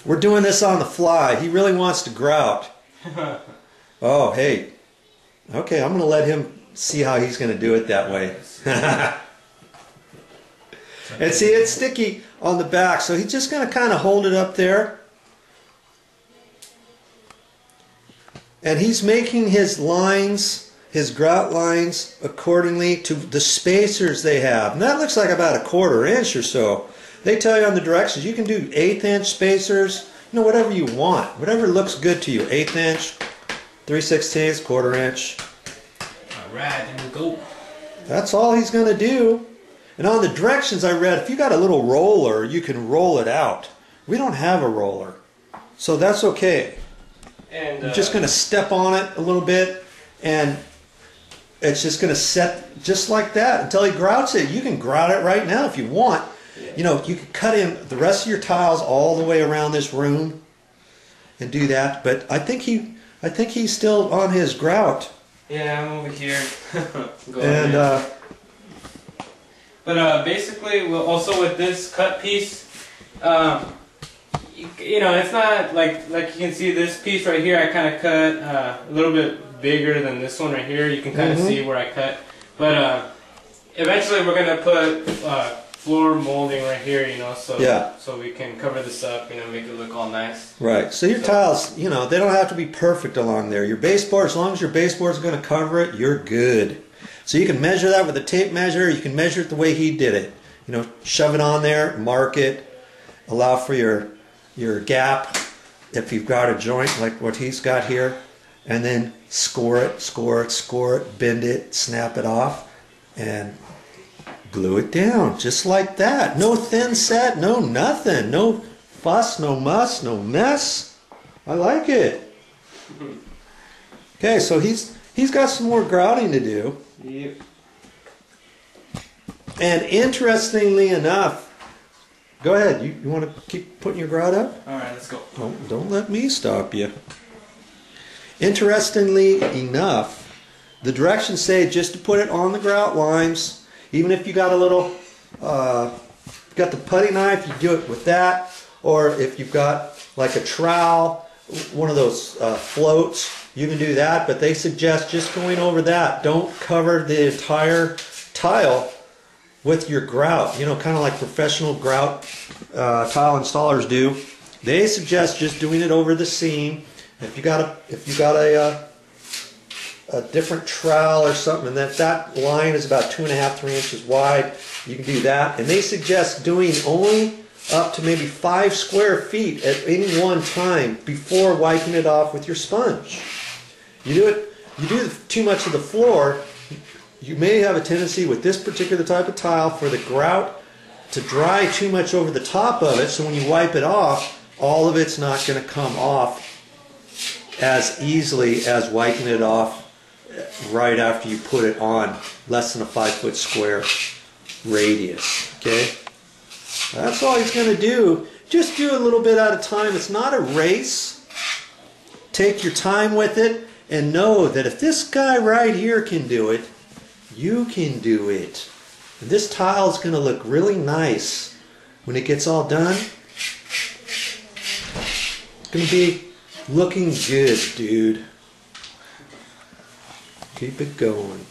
We're doing this on the fly. He really wants to grout. Oh, hey. Okay, I'm going to let him see how he's going to do it that way. And see, it's sticky on the back, so he's just going to kind of hold it up there. And he's making his lines, his grout lines, accordingly to the spacers they have. And that looks like about 1/4 inch or so. They tell you on the directions, you can do 1/8 inch spacers, you know, whatever you want. Whatever looks good to you. 1/8 inch, 3/16, 1/4 inch. Alright, there we go. That's all he's going to do. And on the directions I read, if you got a little roller, you can roll it out. We don't have a roller, so that's okay. And I'm just going to step on it a little bit, and it's just going to set just like that until he grouts it. You can grout it right now if you want. You know, you could cut in the rest of your tiles all the way around this room and do that. But I think he's still on his grout. Yeah, I'm over here. But basically, also with this cut piece, you know, it's not like you can see this piece right here. I kind of cut a little bit bigger than this one right here. You can kind of see where I cut. But eventually, we're gonna put floor molding right here. You know, so so we can cover this up. You know, make it look all nice. Right. So your tiles, you know, they don't have to be perfect along there. Your baseboard, as long as your baseboard is going to cover it, you're good. So you can measure that with a tape measure. You can measure it the way he did it. You know, shove it on there, mark it, allow for your gap if you've got a joint like what he's got here, and then score it, score it, score it, bend it, snap it off, and glue it down just like that. No thin set, no nothing, no fuss, no muss, no mess. I like it. Okay, so he's got some more grouting to do. Yep. And interestingly enough, go ahead. You want to keep putting your grout up? All right, let's go. Don't let me stop you. Interestingly enough, the directions say just to put it on the grout lines. Even if you got a little, got the putty knife, you do it with that. Or if you've got like a trowel, one of those floats, you can do that. But they suggest just going over that. Don't cover the entire tile with your grout. You know, kind of like professional grout tile installers do. They suggest just doing it over the seam. If you got a different trowel or something, and that line is about 2.5, 3 inches wide, you can do that. And they suggest doing only up to maybe 5 square feet at any one time before wiping it off with your sponge. You do too much of the floor, you may have a tendency with this particular type of tile for the grout to dry too much over the top of it, so when you wipe it off, all of it's not going to come off as easily as wiping it off right after you put it on less than a 5-foot square radius. Okay, that's all he's going to do. Just do a little bit at a time. It's not a race. Take your time with it and know that if this guy right here can do it, you can do it. And this tile is going to look really nice when it gets all done. It's going to be looking good, dude. Keep it going.